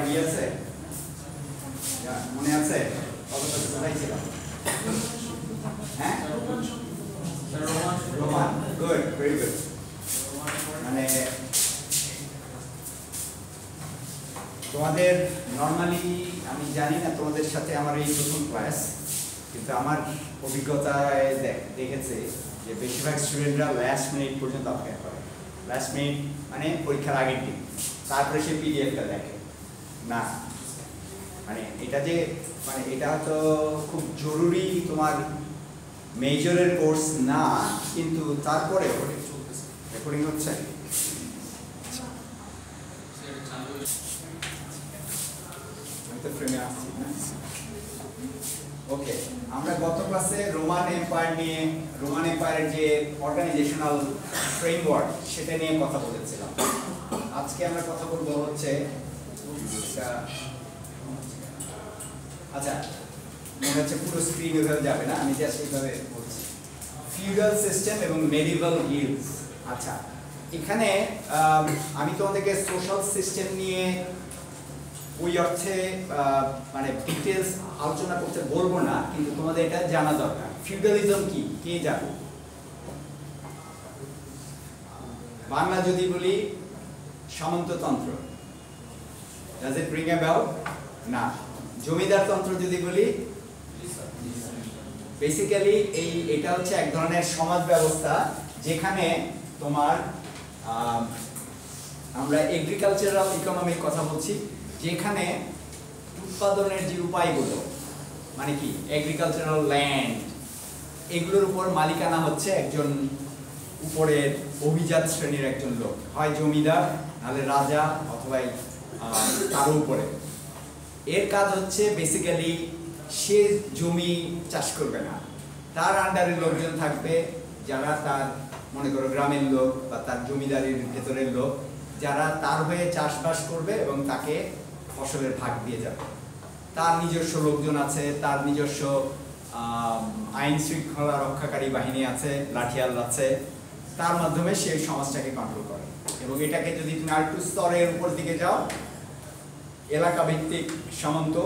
Idea আছে? মনে আছে কতটা কোথায় ছিল? হ্যাঁ, রোমান। Good, very good. মানে তোমাদের নর্মালি আমি জানি না, তোমাদের সাথে আমার এই প্রথম ক্লাস, কিন্তু আমার অভিজ্ঞতায় দেখেছে যে বেশিরভাগ স্টুডেন্টরা লাস্ট মিনিট পর্যন্ত অপেক্ষা করে। লাস্ট মিনিট মানে পরীক্ষার আগের দিন, তারপরে সে পিডিএফটা দেখে না। মানে এটা যে মানে এটা তো খুব জরুরি তোমার মেজরের কোর্স না, কিন্তু তারপরে রেকর্ডিং হচ্ছে। ওকে, আমরা গত ক্লাসে রোমান এম্পায়ার নিয়ে, রোমান এম্পায়ারের যে অর্গানাইজেশনাল ফ্রেমওয়ার্ক সেটা নিয়ে কথা বলেছিলাম। আজকে আমরা কথা বলবো হচ্ছে আচ্ছা, মনে হচ্ছে পুরো স্ক্রিন এভাবে যাবে না, আমি জাস্ট এইভাবে বলছি। ফিউডাল সিস্টেম এবং মেডিভাল গিল্ডস। আচ্ছা, এখানে আমি তোমাদেরকে সোশ্যাল সিস্টেম নিয়ে ওই অর্থে মানে ডিটেলস আলোচনা করতে বলবো না, কিন্তু তোমাদের এটা জানা দরকার। ফিউডালিজম কি, কে জানো? বাংলা যদি বলি সামন্ততন্ত্র, does it ring a bell? না। জমিদার তন্ত্র যদি বলি, বেসিক্যালি এটা হচ্ছে এক ধরনের সমাজ ব্যবস্থা যেখানে তোমার আমরা এগ্রিকালচারাল ইকোনমির কথা বলছি, যেখানে উৎপাদনের যে উপায়গুলো, মানে কি এগ্রিকালচারাল ল্যান্ড, এগুলোর উপর মালিকানা হচ্ছে একজন উপরের অভিজাত শ্রেণীর একজন লোক, হয় জমিদার, নাহলে রাজা, অথবা তারও উপরে। এর কাজ হচ্ছে বেসিক্যালি সে জমি চাষ করবে না, তার আন্ডারে লোকজন থাকবে যারা তার, মনে করো গ্রামের লোক বা তার জমিদারির ভেতরের লোক, যারা তার হয়ে চাষবাস করবে এবং তাকে ফসলের ভাগ দিয়ে যাবে। তার নিজস্ব লোকজন আছে, তার নিজস্ব আইন শৃঙ্খলা রক্ষাকারী বাহিনী আছে, লাঠিয়াল আছে, তার মাধ্যমে সে সমাজটাকে কন্ট্রোল করে। এবং এটাকে যদি তুমি আর একটু স্তরের উপর দিকে যাও, এলাকা ভিত্তিক সামন্ত,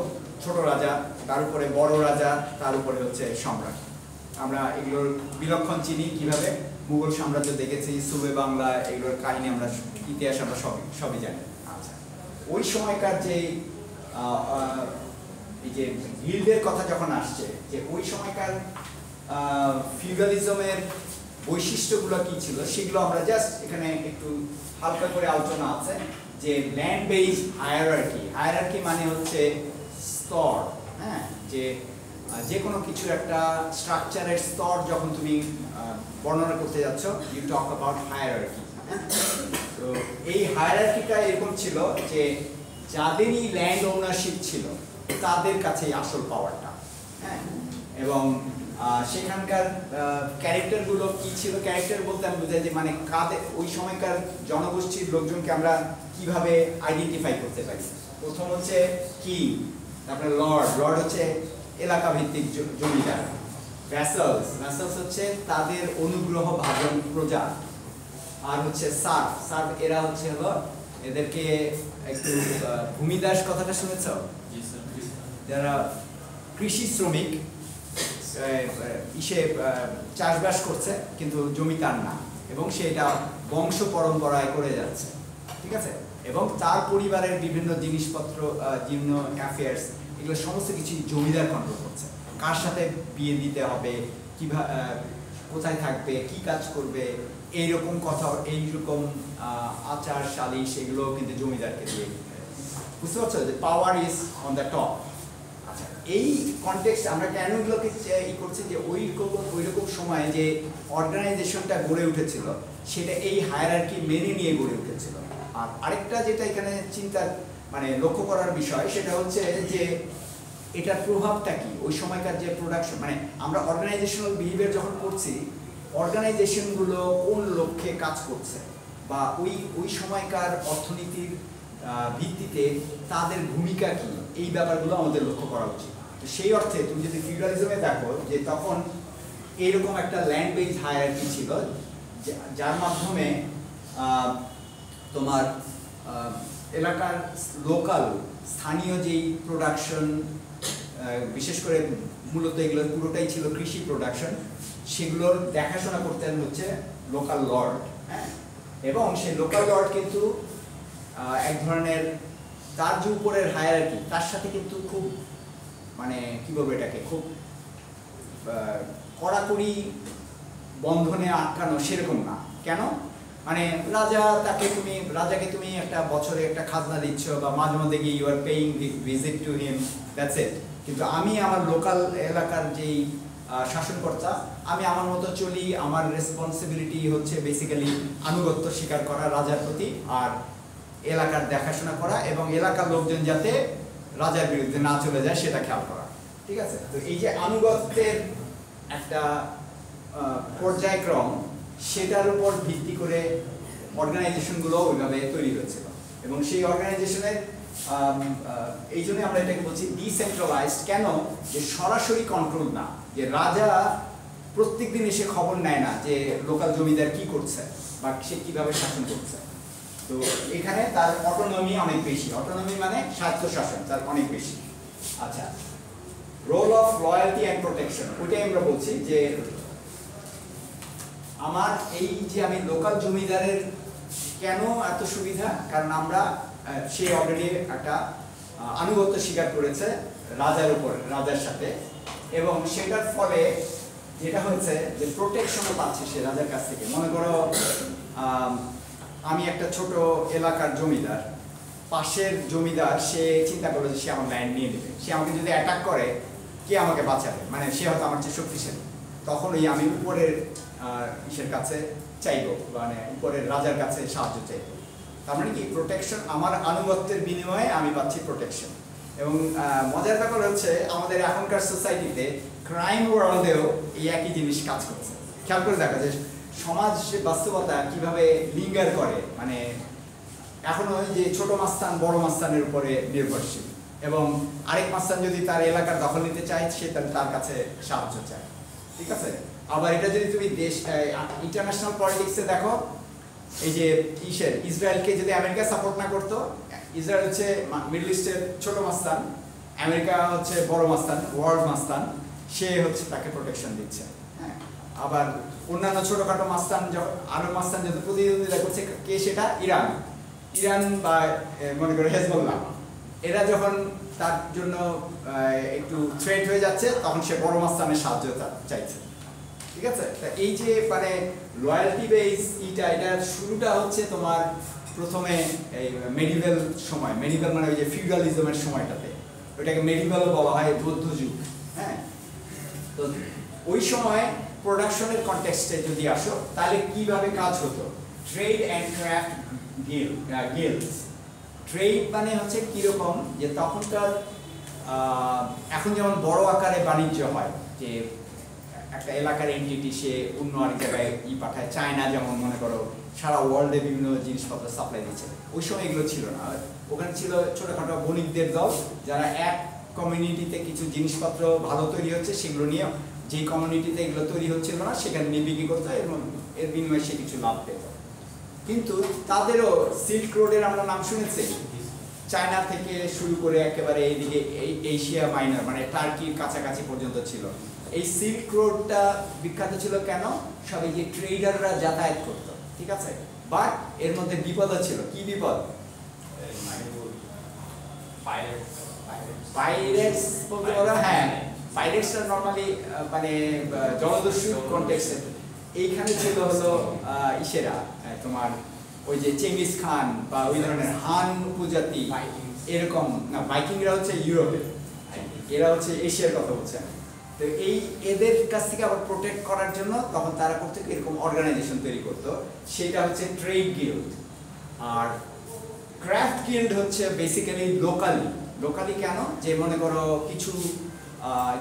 ছোট রাজা, তার উপরে বড় রাজা, তার উপরে হচ্ছে সম্রাট। আমরা এগুলোর বিলক্ষণ চিনি কিভাবে, মুঘল সাম্রাজ্য দেখেছি, সুবে বাংলা, এগুলোর কাহিনী আমরা, ইতিহাস আমরা সবই জানি। আচ্ছা, ওই সময়কার যে এই যে গিল্ডের কথা যখন আসছে, যে ওই সময়কার ফিউডালিজমের বৈশিষ্ট্যগুলো কি ছিল, সেগুলো আমরা জাস্ট এখানে একটু হালকা করে আলোচনা আছে। যে ল্যান্ড বেসড হায়ারার্কি, হায়ারার্কি মানে হচ্ছে স্তর, হ্যাঁ, যে কোনো কিছুর একটা স্ট্রাকচারের স্তর যখন তুমি বর্ণনা করতে যাচ্ছ, ইউ টক অ্যাবাউট হায়ারার্কি। তো এই হায়ারার্কিটা এরকম ছিল যে যাদেরই ল্যান্ড ওনারশিপ ছিল তাদের কাছেই আসল পাওয়ারটা, হ্যাঁ। এবং সেখানকার ক্যারেক্টারগুলো কি ছিল, ক্যারেক্টার বলতে আমি বোঝাই যে মানে কাদের, ওই সময়কার জনগোষ্ঠীর লোকজনকে আমরা কিভাবে আইডেন্টিফাই করতে পারি। প্রথম হচ্ছে কিং, তারপরে লর্ড, লর্ড হচ্ছে এলাকা ভিত্তিক জমিদার, ভ্যাসেলস, ভ্যাসেলস হচ্ছে তাদের অনুগ্রহ ভাজন প্রজা, আর হচ্ছে সার্ভ, সার্ভ এরা হচ্ছে হলো, এদেরকে একটু ভূমিদাস কথাটা শুনেছ, যারা কৃষি শ্রমিক, চাষবাস করছে কিন্তু জমি তার না, এবং সেটা বংশ পরম্পরায় করে যাচ্ছে, ঠিক আছে। এবং তার পরিবারের বিভিন্ন জিনিসপত্র, জীর্ণ অ্যাফেয়ার্স, এগুলো সমস্ত কিছু জমিদার কন্ট্রোল করছে। কার সাথে বিয়ে দিতে হবে, কিভাবে, কোথায় থাকবে, কি কাজ করবে, এইরকম কথা, এইরকম আচার সালিশ, এগুলো কিন্তু জমিদারকে দিয়ে, বুঝতে পারছো যে power is on the top. আচ্ছা, এই কনটেক্সট আমরা কেন এগুলোকে ই করছি, যে ওইরকম সময়ে যে অর্গানাইজেশনটা গড়ে উঠেছিল সেটা এই হায়ারার্কি মেনে নিয়ে গড়ে উঠেছিল। আর আরেকটা যেটা এখানে চিন্তার মানে লক্ষ্য করার বিষয়, সেটা হচ্ছে যে এটার প্রভাবটা কি, ওই সময়কার যে প্রোডাকশন, মানে আমরা অর্গানাইজেশনাল বিহেভিয়ার যখন করছি, অর্গানাইজেশনগুলো কোন লক্ষ্যে কাজ করছে, বা ওই সময়কার অর্থনীতির ভিত্তিতে তাদের ভূমিকা কি, এই ব্যাপারগুলো আমাদের লক্ষ্য করা উচিত। তো সেই অর্থে তুমি যদি ফিউডালিজমে দেখো, যে তখন এইরকম একটা ল্যান্ড বেসড হায়ারার্কি ছিল, যার মাধ্যমে তোমার এলাকার লোকাল স্থানীয় যেই প্রোডাকশন, বিশেষ করে মূলত এগুলোর পুরোটাই ছিল কৃষি প্রোডাকশন, সেগুলোর দেখাশোনা করতেন হচ্ছে লোকাল লর্ড। হ্যাঁ, এবং সেই লোকাল লর্ড কিন্তু এক ধরনের তার যে উপরের হায়ারার্কি তার সাথে কিন্তু খুব মানে কি বলবো এটাকে খুব কড়াকড়ি বন্ধনে আটকানো সেরকম না। কেন? মানে রাজাকে তুমি একটা বছরে একটা খাজনা দিচ্ছ বা মাঝে মধ্যে গিয়ে you are paying visit to him, that's it. কিন্তু আমি আমার লোকাল এলাকার যেই শাসনকর্তা, আমি আমার মতো চলি। আমার রেসপন্সিবিলিটি হচ্ছে বেসিক্যালি আনুগত্য স্বীকার করা রাজার প্রতি, আর এলাকার দেখাশোনা করা এবং এলাকার লোকজন যাতে রাজার বিরুদ্ধে না চলে যায় সেটা খেয়াল করা। ঠিক আছে? তো এই যে আনুগত্যের একটা পর্যায়ক্রম, সেটার উপর ভিত্তি করে অর্গানাইজেশনগুলো ওইভাবে তৈরি হয়েছিল। এবং সেই অর্গানাইজেশনের এই জন্য আমরা এটাকে বলছি ডিসেন্ট্রালাইজড। কেন? যে সরাসরি কন্ট্রোল না, যে রাজা প্রত্যেকদিন এসে খবর নেয় না যে লোকাল জমিদার কি করছে বা সে কিভাবে শাসন করছে। তো এখানে তার অটোনমি অনেক বেশি। অটোনমি মানে স্বায়ত্তশাসন তার অনেক বেশি। আচ্ছা, role of loyalty and protection, ওইটাই আমরা বলছি যে আমার এই যে আমি লোকাল জমিদারের কেন এত সুবিধা, কারণ আমরা সে অলরেডি একটা আনুগত্য স্বীকার করেছে রাজার উপর, রাজার সাথে, এবং সেটার ফলে যেটা হয়েছে যে প্রোটেকশনও পাচ্ছে সে রাজার কাছ থেকে। মনে করো আমি একটা ছোট এলাকার জমিদার, পাশের জমিদার সে চিন্তা করলো যে সে আমার ল্যান্ড নিয়ে নেবে, সে আমাকে যদি অ্যাটাক করে কে আমাকে বাঁচাবে, মানে সে হয়তো আমার চেয়ে শক্তিশালী। তখন ওই আমি উপরের ইসের কাছে চাইবো, মানে উপরের রাজার কাছে সাহায্য চাইবো। তার মানে কি প্রোটেকশন, আমার আনুগত্যের বিনিময়ে আমি পাচ্ছি প্রোটেকশন। এবং মজার ব্যাপার হচ্ছে আমাদের এখনকার সোসাইটিতে ক্রাইম ওয়ার্ল্ডেও এই একই জিনিস কাজ করছে। খেয়াল করে দেখা যায় সমাজ বাস্তবতা কিভাবে লিঙ্গার করে, মানে এখনো ওই যে ছোট মাস্তান বড় মাস্তানের উপরে নির্ভরশীল, এবং আরেক মাস্তান যদি তার এলাকার দখল নিতে চায় সে তার কাছে সাহায্য চায়। ঠিক আছে? আবার এটা যদি তুমি দেশ ইন্টারন্যাশনাল পলিটিক্সে দেখো, এই যে ইসরায়েলকে যদি আমেরিকা সাপোর্ট না করতো, ইসরায়েল হচ্ছে মিডল ইস্টের ছোট মাস্তান, আমেরিকা হচ্ছে বড় মাস্তান, ওয়ার্ল্ড মাস্তান, সে হচ্ছে তাকে প্রোটেকশন দিচ্ছে। হ্যাঁ, আবার অন্যান্য ছোটখাটো মাস্তান আরব মাস্তান যত প্রতিদ্বন্দ্বিতা করছে, কে সেটা? ইরান বা মনে করো হেজবুল্লাহ, এরা যখন তার জন্য একটু থ্রেট হয়ে যাচ্ছে তখন সে বড় মাস্তানের সাহায্য চাইছে। ঠিক আছে? তা এই যে মানে লয়্যালটি বেস এটার শুরুটা হচ্ছে তোমার প্রথমে এই মেডিভেল সময়, মেডিভেল মানে ওই যে ফিউডালিজমের সময়টাতে, ওইটাকে মেডিভেলও বলা হয়, বৌদ্ধ যুগ। হ্যাঁ, তো ওই সময় প্রোডাকশনের কনটেক্সটে যদি আসো তাহলে কিভাবে কাজ হতো? Trade and craft Guilds. Trade মানে হচ্ছে কিরকম, যে তখনকার এখন যেমন বড় আকারে বাণিজ্য হয়, যে একটা এলাকার এন্টিটি সে অন্য আরেক জায়গায় পাঠায়, চায়না যেমন মনে করো সারা ওয়ার্ল্ডে বিভিন্ন জিনিসপত্র সাপ্লাই দিচ্ছে, ওই সময় এগুলো ছিল না। ওখানে ছিল ছোটখাটো বণিকদের দল, যারা এক কমিউনিটিতে কিছু জিনিসপত্র ভালো তৈরি হচ্ছে সেগুলো নিয়ে যে কমিউনিটিতে এগুলো তৈরি হচ্ছিল না সেখানে নিয়ে বিক্রি করতো এবং এর বিনিময়ে সে কিছু লাভ পেত। কিন্তু তাদেরও সিল্ক রোডের আমরা নাম শুনেছি, চায়না থেকে শুরু করে একেবারে এইদিকে এশিয়া মাইনর মানে টার্কির কাছাকাছি পর্যন্ত ছিল। এই সিল্ক রোডটা বিখ্যাত ছিল কেন? সবাই যে ট্রেডাররা যাতায়াত করতো। ঠিক আছে? বাট এর মধ্যে বিপদও ছিল। কি বিপদ? পাইরেটস বলতে পারো। হ্যাঁ, পাইরেটসরা নর্মালি মানে জলদস্যু কনটেক্সটে। এইখানে ছিল হলো ইসেরা তোমার ওই যে চেঙ্গিস খান বা ওই ধরনের হান উপজাতি, এরকম না, ভাইকিংরা হচ্ছে ইউরোপের, এরা হচ্ছে এশিয়ার কথা বলছে। তো এই এদের কাছ থেকে আবার প্রোটেক্ট করার জন্য তখন তারা করতে এরকম অর্গানাইজেশন তৈরি করতো, সেটা হচ্ছে ট্রেড গিল্ড। আর ক্রাফট গিল্ড হচ্ছে বেসিক্যালি লোকালি কেন? যে মনে করো কিছু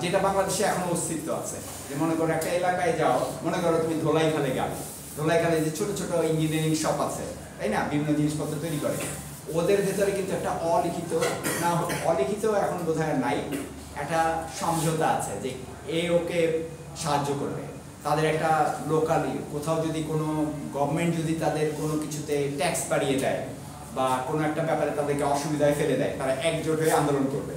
যেটা বাংলাদেশে এখনো অস্তিত্ব আছে, যে মনে করো একটা এলাকায় যাও, মনে করো তুমি ধোলাইখালে গেলে, ধোলাইখালে যে ছোট ছোট ইঞ্জিনিয়ারিং শপ আছে, তাই না, বিভিন্ন জিনিসপত্র তৈরি করে, ওদের ভেতরে কিন্তু একটা অলিখিত এখন বোধহয় নাই, একটা সমঝোতা আছে যে ওকে সাহায্য করবে। তাদের একটা লোকালি কোথাও যদি কোনো গভর্নমেন্ট যদি তাদের কোনো কিছুতে ট্যাক্স বাড়িয়ে দেয়, বা কোনো একটা ব্যাপারে তাদেরকে অসুবিধায় ফেলে দেয়, তারা একজোট হয়ে আন্দোলন করবে।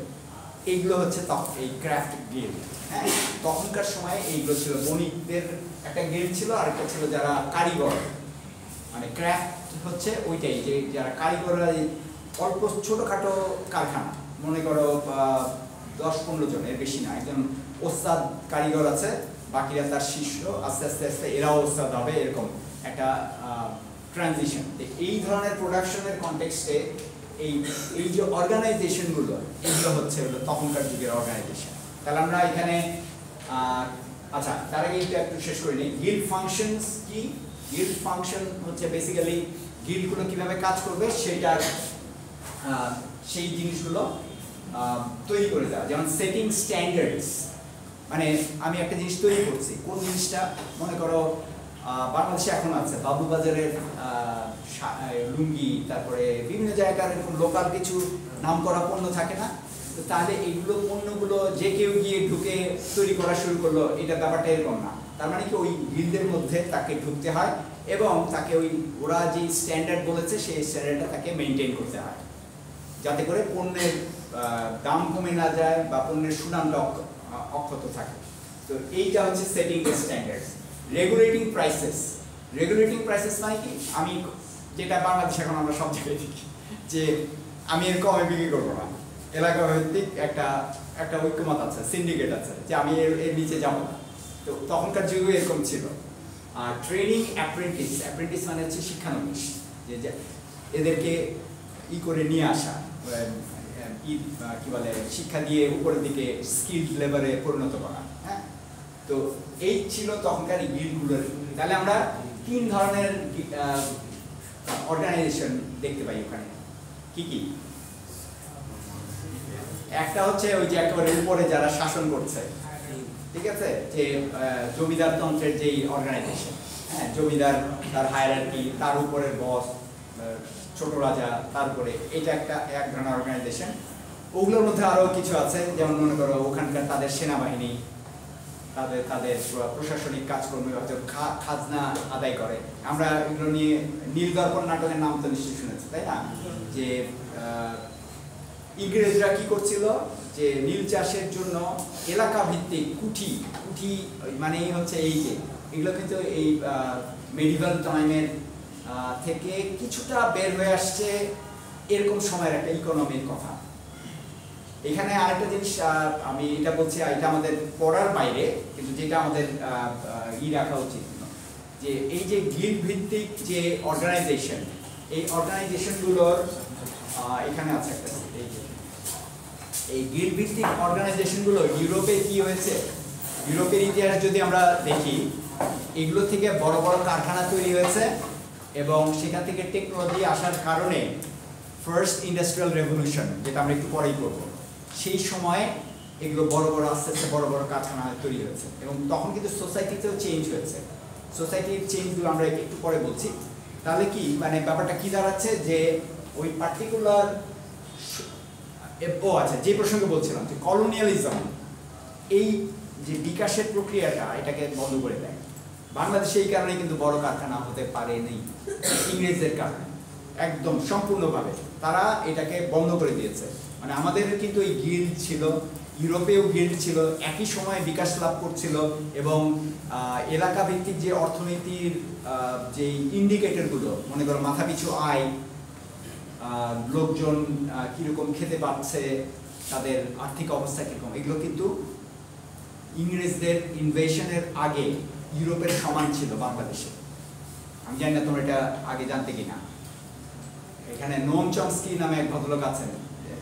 এইগুলো হচ্ছে এই ক্রাফট গিল্ড। হ্যাঁ, তখনকার সময় এইগুলো ছিল বণিকদের একটা গিল্ড ছিল, আরেকটা ছিল যারা কারিগর, মানে ক্রাফট হচ্ছে ওইটাই যে যারা কারিগররা অল্প ছোটোখাটো কারখানা, মনে করো 10-15 জন, এর বেশি না, একজন ওস্তাদ কারিগর আছে, বাকিরা তার শিষ্য, আস্তে আস্তে আস্তে এরাও ওস্তাদ হবে, এরকম একটা ট্রানজিশন। এই ধরনের প্রোডাকশনের কনটেক্সটে এই যে অর্গানাইজেশনগুলো, এগুলো হচ্ছে তখনকার যুগের অর্গানাইজেশন। তাহলে আমরা এখানে আচ্ছা, তার আগে একটু শেষ করে নিই। গিল্ড ফাংশনস কি? গিল্ড ফাংশন হচ্ছে বেসিক্যালি গিল্ডগুলো কিভাবে কাজ করবে সেটার সেই জিনিসগুলো তৈরি করে দেওয়া। যেমন সেটিং স্ট্যান্ডার্ডস, মানে আমি একটা জিনিস তৈরি করছি, কোন জিনিসটা মনে করো বাংলাদেশে এখন আছে বাবুবাজারের লুঙ্গি, তারপরে বিভিন্ন জায়গার এরকম লোকাল কিছু নাম করা পণ্য থাকে না, তো তাহলে এইগুলো পণ্যগুলো যে কেউ গিয়ে ঢুকে তৈরি করা শুরু করলো, এটা ব্যাপারটা এরকম না। তার মানে কি ওই গিল্ডের মধ্যে তাকে ঢুকতে হয় এবং তাকে ওরা যে স্ট্যান্ডার্ড বলেছে সেই স্ট্যান্ডার্ডটা তাকে মেনটেন করতে হয়, যাতে করে পণ্যের দাম কমে না যায় বা পণ্যের সুনামটা অক্ষত থাকে। তো এইটা হচ্ছে setting standards. Regulating prices. Regulating prices মানে কি? আমি যেটা বাংলাদেশে এখন আমরা সব জায়গায় দেখি যে আমি এর কমে বিক্রি করবো না, এলাকা ভিত্তিক একটা ঐক্যমত আছে, সিন্ডিকেট আছে যে আমি এর নিচে যাবো না। তো তখনকার যুগে এরকম ছিল। আর ট্রেনিং অ্যাপ্রেন্টিস, অ্যাপ্রেন্টিস মানে হচ্ছে শিক্ষানবিশ, যে এদেরকে করে নিয়ে আসা, কি বলে, শিক্ষা দিয়ে উপরের দিকে স্কিলড লেবারে পরিণত করা। হ্যাঁ, তো এই ছিল তখনকার গিল্ডগুলোর। তাহলে আমরা 3 ধরনের অর্গানাইজেশন দেখতে পাই ওখানে। কি কি? একটা হচ্ছে ওই যে একেবারে উপরে যারা শাসন করছে, ঠিক আছে, যে জমিদার তন্ত্রের যেই অর্গানাইজেশন। হ্যাঁ, জমিদার, তার হায়ারার্কি, তার উপরের বস, ছোট রাজা, তারপরে এটা এক ধরনের অর্গানাইজেশন। ওগুলোর মধ্যে আরো কিছু আছে, যেমন মনে করো ওখানকার তাদের সেনাবাহিনী, তাদের প্রশাসনিক কাজকর্ম, খাজনা আদায় করে। আমরা এগুলো নিয়ে নীলদর্পণ নাটকের নাম তো নিশ্চয়ই শুনেছি, তাই না? যে ইংরেজরা কি করছিল, যে নীল চাষের জন্য এলাকা ভিত্তিক কুঠি মানে হচ্ছে এই যে এগুলো কিন্তু এই মেডিভাল টাইমের থেকে কিছুটা বের হয়ে আসছে, এরকম সময়ের একটা ইকোনমির কথা। এখানে আরেকটা জিনিস আমি এটা বলছি, এটা আমাদের পড়ার বাইরে, কিন্তু যেটা আমাদের রাখা উচিত, যে এই যে গিল্ড ভিত্তিক যে অর্গানাইজেশন, এই অর্গানাইজেশনগুলোর এখানে আছে একটা, এই গিল্ড ভিত্তিক অর্গানাইজেশনগুলো ইউরোপে কি হয়েছে, ইউরোপের ইতিহাস যদি আমরা দেখি, এগুলো থেকে বড় বড় কারখানা তৈরি হয়েছে এবং সেখান থেকে টেকনোলজি আসার কারণে ফার্স্ট ইন্ডাস্ট্রিয়াল রেভলিউশন, যেটা আমরা একটু পরেই করবো, সেই সময় এগুলো বড় বড় আস্তে আস্তে বড় বড় কারখানা তৈরি হয়েছে এবং তখন কিন্তু সোসাইটিতেও চেঞ্জ হয়েছে। সোসাইটির চেঞ্জগুলো আমরা একটু পরে বলছি। তাহলে কি মানে ব্যাপারটা কি দাঁড়াচ্ছে, যে ওই পার্টিকুলার আচ্ছা, যে প্রসঙ্গে বলছিলাম যে কলোনিয়ালিজম, এই যে বিকাশের প্রক্রিয়াটা, এটাকে বন্ধ করে দেয়। বাংলাদেশে এই কারণে কিন্তু বড় কারখানা হতে পারেনি, ইংরেজদের কারণে একদম সম্পূর্ণভাবে তারা এটাকে বন্ধ করে দিয়েছে। মানে আমাদের কিন্তু এই গিল্ড ছিল, ইউরোপেও গিল্ড ছিল, একই সময়ে বিকাশ লাভ করছিল এবং এলাকা ভিত্তিক যে অর্থনীতির যে ইন্ডিকেটরগুলো, মনে করো মাথাপিছু আয়, লোকজন কিরকম খেতে পাচ্ছে, তাদের আর্থিক অবস্থা কিরকম, এগুলো কিন্তু ইংরেজদের ইনভেশনের আগে ইউরোপের সমান ছিল বাংলাদেশে। আমি জানি না তোমরা এটা আগে জানতে কিনা। এখানে নোম চমস্কি নামে এক ভদ্রলোক আছেন,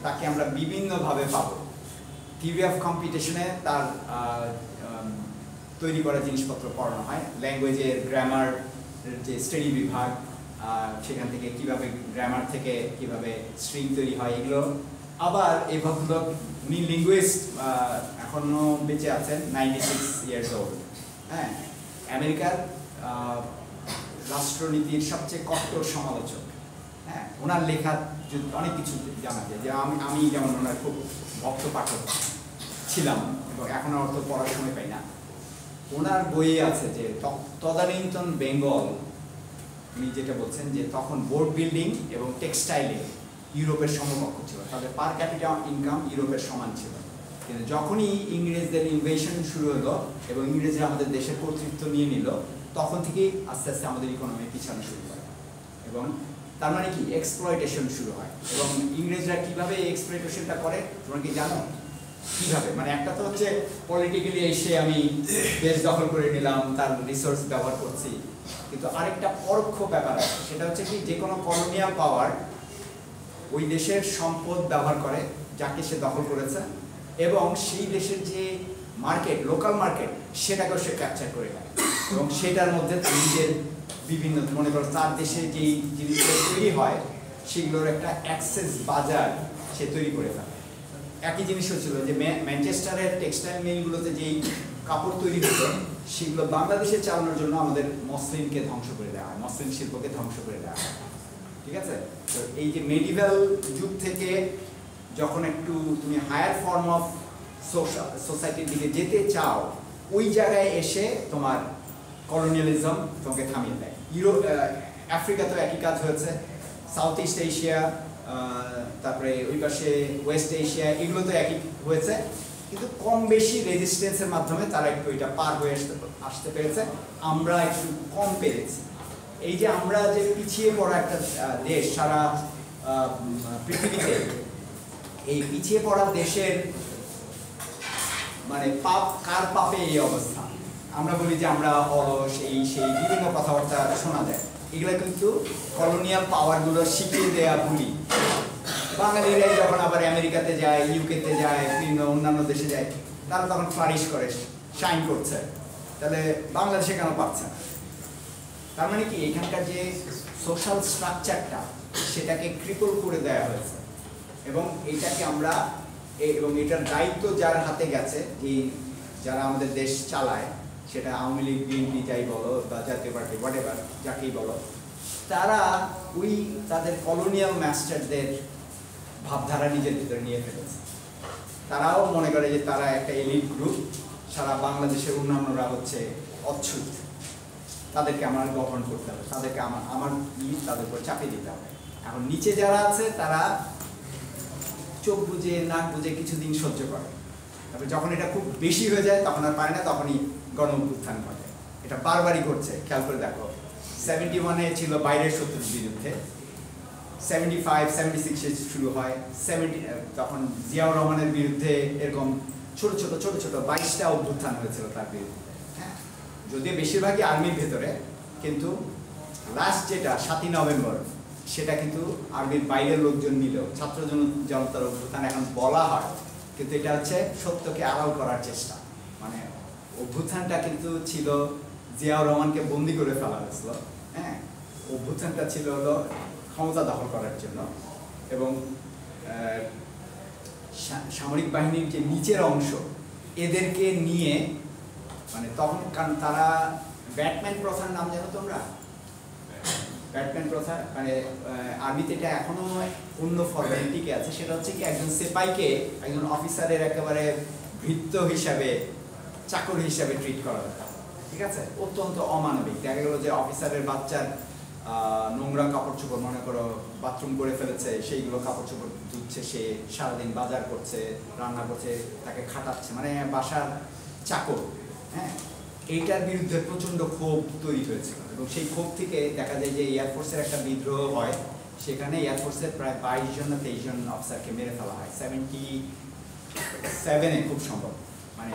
তাকে আমরা বিভিন্নভাবে পাবো। থিওরি অফ কম্পিটিশনে তার তৈরি করা জিনিসপত্র পড়ানো হয়, ল্যাঙ্গুয়েজের গ্রামার যে শ্রেণী বিভাগ, সেখান থেকে কিভাবে গ্রামার থেকে কিভাবে স্ট্রিং তৈরি হয়, এগুলো। আবার এই ভদ্রলোক, উনি লিঙ্গুইস্ট, এখনো বেঁচে আছেন, 96 ইয়ার্স ওল্ড। হ্যাঁ, আমেরিকার রাষ্ট্রনীতির সবচেয়ে কঠোর সমালোচক। হ্যাঁ, ওনার লেখা অনেক কিছু জানা যায়, যে আমি যেমন ওনার খুব ভক্ত পাঠক ছিলাম এবং এখন আর তো পড়ার সময় পাই না। ওনার বইয়ে আছে যে তদানীন্তন বেঙ্গল উনি যেটা বলছেন যে তখন বোর্ড বিল্ডিং এবং টেক্সটাইলে ইউরোপের সমকক্ষ ছিল, তাদের পার ক্যাপিটা ইনকাম ইউরোপের সমান ছিল। কিন্তু যখনই ইংরেজদের ইনভেশন শুরু হলো এবং ইংরেজরা আমাদের দেশের কর্তৃত্ব নিয়ে নিল, তখন থেকেই আস্তে আস্তে আমাদের ইকোনমি পিছানো শুরু করে এবং তার মানে কি এক্সপ্লয়টেশন শুরু হয়। এবং ইংরেজরা কিভাবে এই এক্সপ্লয়টেশনটা করে তোমরা কি জানো কিভাবে? মানে একটা তো হচ্ছে পলিটিক্যালি এসে আমি দেশ দখল করে নিলাম, তার রিসোর্স ব্যবহার করছি, কিন্তু আরেকটা পরোক্ষ ব্যাপার আছে, সেটা হচ্ছে কি যে কোনো কলোনিয়াল পাওয়ার ওই দেশের সম্পদ ব্যবহার করে যাকে সে দখল করেছে এবং সেই দেশের যে মার্কেট, লোকাল মার্কেট, সেটাকেও সে ক্যাপচার করে নেয় এবং সেটার মধ্যে তার নিজের বিভিন্ন, মনে করো তার দেশে যেই জিনিসগুলো তৈরি হয় সেগুলোর একটা অ্যাক্সেস বাজার সে তৈরি করে ফেলে। একই জিনিস হচ্ছিল যে ম্যানচেস্টারের টেক্সটাইল মিলগুলোতে যেই কাপড় তৈরি হতো সেগুলো বাংলাদেশে চালানোর জন্য আমাদের মসলিনকে ধ্বংস করে দেওয়া হয়, মসলিন শিল্পকে ধ্বংস করে দেওয়া হয়। ঠিক আছে? তো এই যে মেডিভেল যুগ থেকে যখন একটু তুমি হায়ার ফর্ম অফ সোসাইটির দিকে যেতে চাও, ওই জায়গায় এসে তোমার কলোনিয়ালিজম তোমাকে থামিয়ে দেয়। আফ্রিকাতেও একই কাজ হয়েছে, সাউথ ইস্ট এশিয়া, তারপরে ওই পাশে ওয়েস্ট এশিয়া, এগুলো তো একই হয়েছে, কিন্তু কম বেশি রেজিস্ট্যান্সের মাধ্যমে তারা একটু এটা পার হয়ে আসতে পেরেছে, আমরা একটু কম পেরেছি। এই যে আমরা যে পিছিয়ে পড়া একটা দেশ সারা পৃথিবীতে, এই পিছিয়ে পড়া দেশের মানে পাপ, কার পাপে এই অবস্থা? আমরা বলি যে আমরা অলস, এই সেই বিভিন্ন কথাবার্তা শোনা যায়, এগুলো কিন্তু কলোনিয়াল পাওয়ারগুলো শিখিয়ে দেয়া ভুলি। বাঙালিরাই যখন আবার আমেরিকাতে যায়, ইউকেতে যায়, বিভিন্ন অন্যান্য দেশে যায়, তারা তখন ফ্লারিশ করে, শাইন করছে, তাহলে বাংলাদেশে কেন পাচ্ছে না? তার মানে কি এখানকার যে সোশ্যাল স্ট্রাকচারটা সেটাকে ক্রিপল করে দেওয়া হয়েছে এবং এটাকে আমরা, এবং এটার দায়িত্ব যার হাতে গেছে, এই যারা আমাদের দেশ চালায়, সেটা আওয়ামী লীগ, বিএনপি যাই বলো বা জাতীয় পার্টি, হোয়াটএভার যাকেই বলো, তারা ওই তাদের কলোনিয়াল মাস্টারদের ভাবধারা নিজের ভিতরে নিয়ে ফেলেছে। তারাও মনে করে যে তারা একটা এলিট গ্রুপ, সারা বাংলাদেশের অন্যান্যরা হচ্ছে অচ্ছুত, তাদেরকে আমার গঠন করতে হবে, তাদেরকে আমার তাদের উপর চাপিয়ে দিতে হবে। এখন নিচে যারা আছে তারা চোখ বুঝে নাক বুঝে কিছুদিন সহ্য করে, তারপরে যখন এটা খুব বেশি হয়ে যায় তখন আর পারে না, তখনই গণ অভ্যুত্থান ঘটে। এটা বারবারই ঘটছে, খেয়াল করে দেখো। 71-এ ছিল বাইরের শত্রুর বিরুদ্ধে, 75, 76-এ শুরু হয়, তখন জিয়াউর রহমানের বিরুদ্ধে এরকম ছোট ছোট 22টা অভ্যুত্থান হয়েছিল তার বিরুদ্ধে। হ্যাঁ, যদিও বেশিরভাগই আর্মির ভেতরে, কিন্তু লাস্ট যেটা 7ই নভেম্বর সেটা কিন্তু আর্মির বাইরের লোকজন নিলেও ছাত্র জনতার অভ্যুত্থান এখন বলা হয়, কিন্তু এটা হচ্ছে সত্যকে আড়াল করার চেষ্টা। মানে অভ্যুত্থানটা কিন্তু ছিল জিয়াউর রহমানকে বন্দি করে ফেলা হয়েছিল, হ্যাঁ, অভ্যুত্থানটা ছিল হলো ক্ষমতা দখল করার জন্য, এবং সামরিক বাহিনীর যে নিচের অংশ এদেরকে নিয়ে, মানে তখন কারণ তারা ব্যাটম্যান প্রথার নাম জানো তোমরা? ব্যাটম্যান প্রথা মানে আর্মিতে এটা এখনো অন্য ফর্মেটে টিকে আছে, সেটা হচ্ছে কি একজন সিপাহীকে একজন অফিসারের একেবারে ভৃত্য হিসাবে, চাকর হিসাবে ট্রিট করা হতো। ঠিক আছে? অত্যন্ত অমানবিক। দেখা গেল যে অফিসারের বাচ্চার নোংরা কাপড় চোপড়, মনে করো বাথরুম করে ফেলেছে, সেইগুলো কাপড় চোপড় ধুচ্ছে, সে সারাদিন বাজার করছে, রান্না করছে, তাকে খাটাচ্ছে, মানে বাসার চাকর। হ্যাঁ, এইটার বিরুদ্ধে প্রচণ্ড ক্ষোভ তৈরি হয়েছিল এবং সেই ক্ষোভ থেকে দেখা যায় যে এয়ারফোর্সের একটা বিদ্রোহ হয়, সেখানে এয়ারফোর্সের প্রায় 22 জন না 23 জন অফিসারকে মেরে ফেলা হয় 77-এ খুব সম্ভব। মানে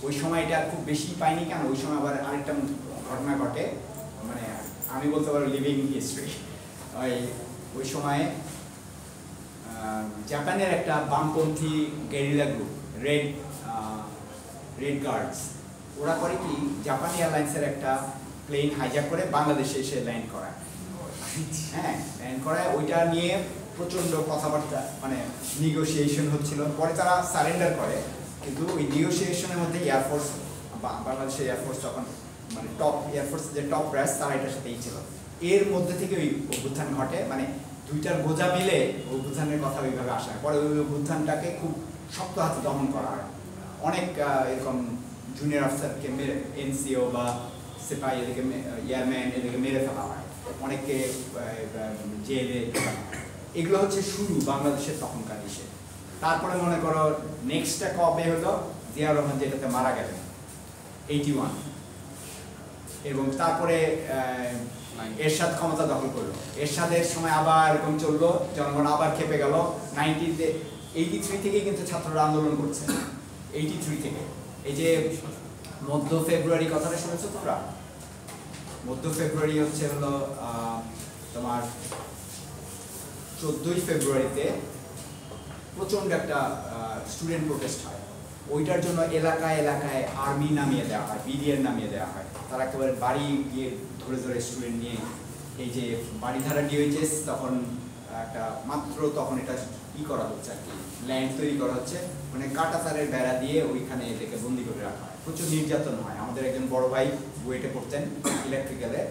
ওই সময় এটা খুব বেশি পাইনি কেন, ওই সময় আবার আরেকটা ঘটনা ঘটে, মানে আমি বলতে পারবো লিভিং হিস্ট্রি। ওই সময়ে জাপানের একটা বামপন্থী গেরিলা গ্রুপ, রেড গার্ডস, ওরা করে কি জাপান এয়ারলাইন্সের একটা প্লেন হাইজ্যাক করে বাংলাদেশে এসে ল্যান্ড করায়। হ্যাঁ, ল্যান্ড করায়, ওইটা নিয়ে প্রচণ্ড কথাবার্তা, মানে নিগোসিয়েশন হচ্ছিল, পরে তারা সারেন্ডার করে, কিন্তু ওই নিগোসিয়েশনের মধ্যে এয়ারফোর্স, বাংলাদেশের এয়ারফোর্স তখন মানে টপ এয়ারফোর্সের যে টপ ব্রাস তারা এটার সাথেই ছিল, এর মধ্যে থেকে ওই অভ্যুত্থান ঘটে। মানে দুইটার বোঝা মিলে অভ্যুত্থানের কথা ওইভাবে আসে, পরে ওই অভ্যুত্থানটাকে খুব শক্ত হাতে দমন করা হয়। অনেক এরকম জুনিয়র অফিসারকে মেরে, এনসিও বা সিপাহী এদিকে, এয়ারম্যান এদিকে মেরে ফেলা হয়। অনেকে জেলে, এগুলো হচ্ছে শুরু বাংলাদেশের তখনকার ইসে। তারপরে মনে করো নেক্সটটা কবে হলো, জিয়াউর রহমান যেটাতে মারা গেলেন 81, এবং তারপরে এরশাদ ক্ষমতা দখল করলো। এরশাদের সময় আবার এরকম চললো, জনগণ আবার খেপে গেল। 1983 থেকেই কিন্তু ছাত্ররা আন্দোলন করছে, 83 থেকে। এই যে মধ্য ফেব্রুয়ারি কথাটা শুনেছো তোমরা? মধ্য ফেব্রুয়ারি হচ্ছে হলো তোমার 14ই ফেব্রুয়ারিতে প্রচণ্ড একটা স্টুডেন্ট প্রোটেস্ট হয়। ওইটার জন্য এলাকায় এলাকায় আর্মি নামিয়ে দেওয়া হয়, বিডিআর নামিয়ে দেওয়া হয়। তারা একেবারে বাড়ি গিয়ে ধরে ধরে স্টুডেন্ট নিয়ে, এই যে বাড়িধারা ডিওএইচএস তখন একটা মাত্র তখন এটা ই করা হচ্ছে আর কি, ল্যান্ড তৈরি করা হচ্ছে, মানে কাঁটাতারের বেড়া দিয়ে ওইখানে এটাকে বন্দি করে রাখা হয়। প্রচুর নির্যাতন হয়। আমাদের একজন বড় ভাই বুয়েটে পড়তেন ইলেকট্রিক্যালে,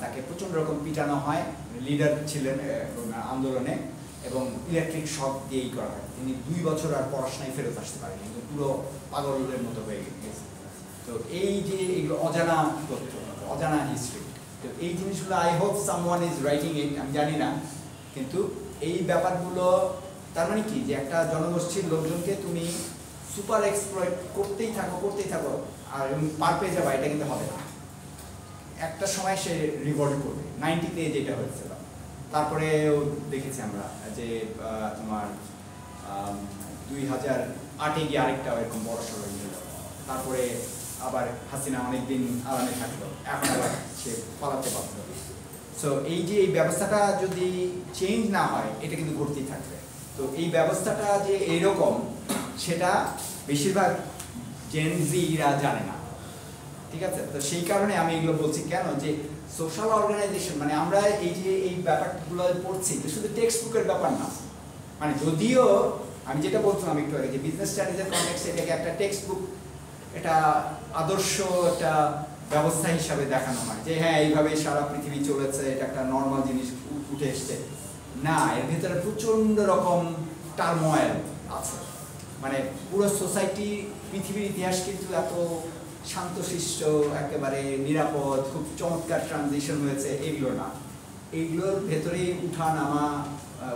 তাকে প্রচণ্ড রকম পিটানো হয়, লিডার ছিলেন আন্দোলনে, এবং ইলেকট্রিক শক দিয়েই করা হয়। তিনি 2 বছর আর পড়াশোনায় ফেরত আসতে পারেন, কিন্তু পুরো পাগলের মতো হয়ে গেছে। তো এই যে এগুলো অজানা তথ্য, অজানা হিস্ট্রি, তো এই জিনিসগুলো I hope someone is writing it, আমি জানি না, কিন্তু এই ব্যাপারগুলো তার মানে কি, যে একটা জনগোষ্ঠীর লোকজনকে তুমি সুপার এক্সপ্লয়েট করতেই থাকো আর পার পেয়ে যাবা, এটা কিন্তু হবে না। একটা সময় সে রিভল্ট করবে। 90-তে যেটা হয়েছিল, তারপরে দেখেছি আমরা যে তোমার 2008-এ গিয়ে আরেকটা এরকম বড় সড়ক ছিল। তারপরে আবার হাসিনা অনেকদিন আরামে থাকলো, এখন আবার সে পালাতে বাধ্য। সো এই যে এই ব্যবস্থাটা যদি চেঞ্জ না হয়, এটা কিন্তু ঘটতেই থাকবে। তো এই ব্যবস্থাটা যে এইরকম, সেটা বেশিরভাগ জেনজিরা জানে না, ঠিক আছে? তো সেই কারণে আমি এগুলো বলছি। কেন? যে সোশ্যাল অর্গানাইজেশন, মানে আমরা এই যে এই ব্যাপারগুলো পড়ছি, তো শুধু টেক্সট বুকের ব্যাপার না। মানে যদিও আমি যেটা বলছিলাম একটু আগে, যে বিজনেস স্টাডিজের কনটেক্সটে এটাকে একটা টেক্সট বুক, এটা আদর্শ একটা ব্যবস্থা হিসাবে দেখানো হয়, যে হ্যাঁ এইভাবে সারা পৃথিবী চলেছে, এটা একটা নর্মাল জিনিস উঠে এসছে। না, এর ভিতরে প্রচণ্ড রকম টার্ময়েল আছে। মানে পুরো সোসাইটি, পৃথিবীর ইতিহাস কিন্তু এত শান্তশিষ্ট, একেবারে নিরাপদ, খুব চমৎকার ট্রানজিশন হয়েছে, এগুলো না। এইগুলোর ভেতরেই উঠা নামা,